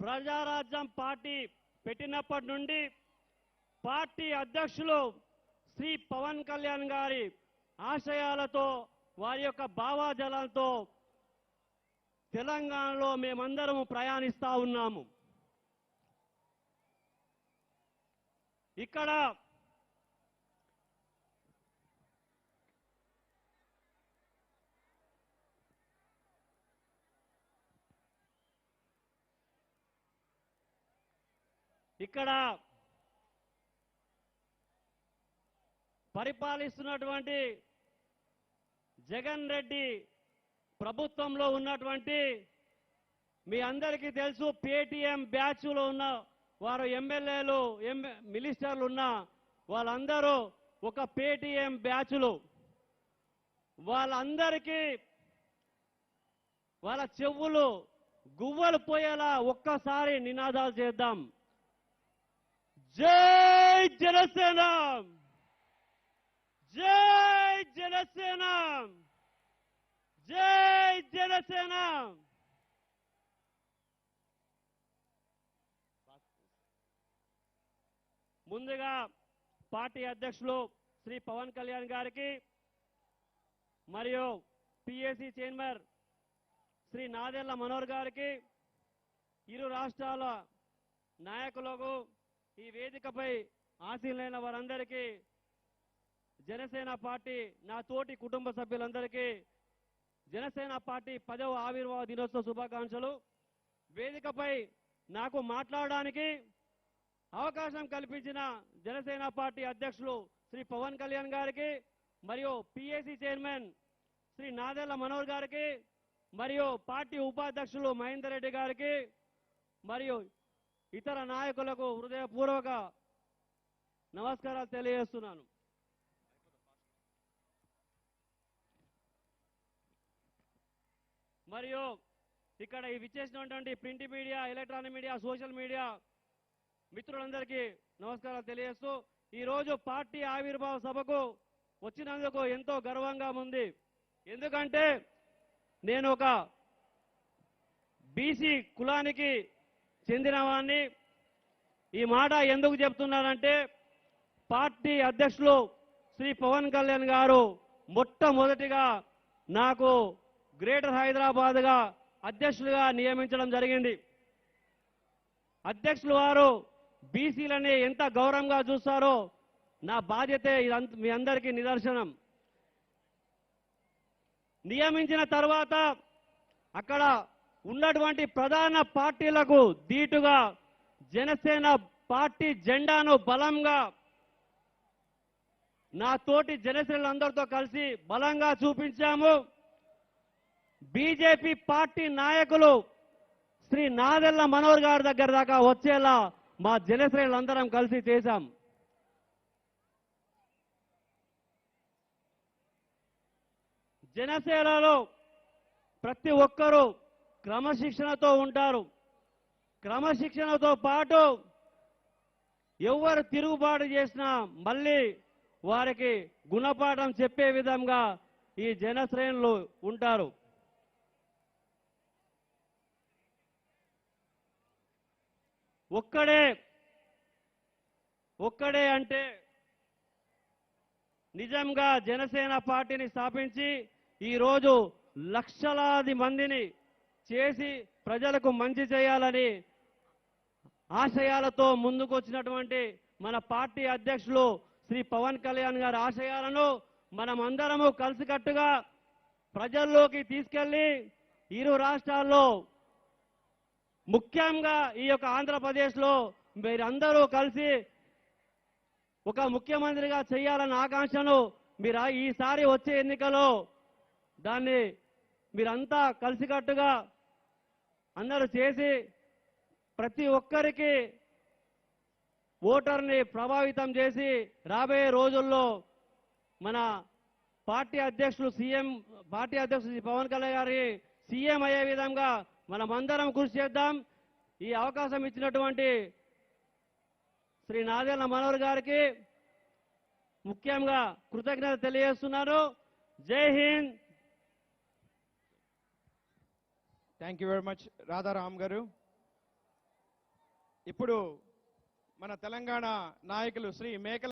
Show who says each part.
Speaker 1: Prajarajyam party పెట్టినప్పటి నుండి party అధ్యక్షులు శ్రీ పవన్ కళ్యాణ్ గారి ఆశయాలతో వారి యొక్క భావాజాలతో తెలంగాణలో మేమందరము ప్రయాణిస్తా ఉన్నాము. ఇక్కడ పరిపాలిస్తున్నటువంటి జగన్ రెడ్డి ప్రభుత్వంలో ఉన్నటువంటి మీ అందరికీ తెలుసు, పేటీఎం బ్యాచ్లో ఉన్న వారు ఎమ్మెల్యేలు మినిస్టర్లు ఉన్న వాళ్ళందరూ ఒక పేటీఎం బ్యాచ్లు. వాళ్ళందరికీ వాళ్ళ చెవులు గువ్వలు పోయేలా ఒక్కసారి నినాదాలు చేద్దాం. జై జనసేన, జై జనసేన, జై జనసేన. ముందుగా పార్టీ అధ్యక్షులు శ్రీ పవన్ కళ్యాణ్ గారికి మరియు పిఎసి చైర్మన్ శ్రీ నాదెళ్ల మనోహర్ గారికి, ఇరు రాష్ట్రాల నాయకులకు, ఈ వేదికపై ఆశీనులైన వారందరికీ, జనసేన పార్టీ నా తోటి కుటుంబ సభ్యులందరికీ జనసేన పార్టీ 10వ ఆవిర్భావ దినోత్సవ శుభాకాంక్షలు. వేదికపై నాకు మాట్లాడడానికి అవకాశం కల్పించిన జనసేన పార్టీ అధ్యక్షులు శ్రీ పవన్ కళ్యాణ్ గారికి మరియు పిఎసి చైర్మన్ శ్రీ నాదెళ్ల మనోహర్ గారికి మరియు పార్టీ ఉపాధ్యక్షులు మహేందర్ రెడ్డి గారికి మరియు ఇతర నాయకులకు హృదయపూర్వక నమస్కారాలు తెలియజేస్తున్నాను. మరియు ఇక్కడ విచ్చేసినటువంటి print media, electronic media, social media మిత్రులందరికీ నమస్కారాలు తెలియజేస్తూ ఈరోజు పార్టీ ఆవిర్భావ సభకు వచ్చినందుకు ఎంతో గర్వంగా ఉంది. ఎందుకంటే నేను ఒక బీసీ కులానికి చెందినవాడిని. ఈ మాట ఎందుకు చెప్తున్నానంటే పార్టీ అధ్యక్షులు శ్రీ పవన్ కళ్యాణ్ గారు మొట్టమొదటిగా నాకు గ్రేటర్ హైదరాబాద్గా అధ్యక్షులుగా నియమించడం జరిగింది. అధ్యక్షులు వారు బీసీలని ఎంత గౌరవంగా చూస్తారో నా బాధ్యతే మీ అందరికీ నిదర్శనం. నియమించిన తర్వాత అక్కడ ఉన్నటువంటి ప్రధాన పార్టీలకు ధీటుగా జనసేన పార్టీ జెండాను బలంగా నా తోటి జనసేనలందరితో కలిసి బలంగా చూపించాము. బీజేపీ పార్టీ నాయకులు శ్రీ నాదెళ్ల మనోహర్ గారి దగ్గర దాకా వచ్చేలా మా జనసేనలందరం కలిసి చేశాం. జనసేనలో ప్రతి ఒక్కరూ క్రమశిక్షణతో ఉంటారు. క్రమశిక్షణతో పాటు ఎవరు తిరుగుబాటు చేసినా మళ్ళీ వారికి గుణపాఠం చెప్పే విధంగా ఈ జనశ్రేణులు ఉంటారు. ఒక్కడే అంటే నిజంగా జనసేన పార్టీని స్థాపించి ఈరోజు లక్షలాది మందిని చేసి ప్రజలకు మంచి చేయాలని ఆశయాలతో ముందుకొచ్చినటువంటి మన పార్టీ అధ్యక్షులు శ్రీ పవన్ కళ్యాణ్ గారి ఆశయాలను మనమందరము కలిసికట్టుగా ప్రజల్లోకి తీసుకెళ్లి ఇరు రాష్ట్రాల్లో ముఖ్యంగా ఈ యొక్క ఆంధ్రప్రదేశ్లో మీరందరూ కలిసి ఒక ముఖ్యమంత్రిగా చేయాలన్న ఆకాంక్షను మీరు ఈసారి వచ్చే ఎన్నికలో దాన్ని మీరంతా కలిసికట్టుగా అందరూ చేసి ప్రతి ఒక్కరికి ఓటర్ని ప్రభావితం చేసి రాబోయే రోజుల్లో మన పార్టీ అధ్యక్షులు శ్రీ పవన్ కళ్యాణ్ గారి సీఎం అయ్యే విధంగా మనమందరం కృషి చేద్దాం. ఈ అవకాశం ఇచ్చినటువంటి శ్రీ నాదెళ్ల మనోహర్ గారికి ముఖ్యంగా కృతజ్ఞత తెలియజేస్తున్నాను. జై హింద్.
Speaker 2: Thank you very much Radharam గారు. ఇప్పుడు మన తెలంగాణ నాయకులు శ్రీ మేకల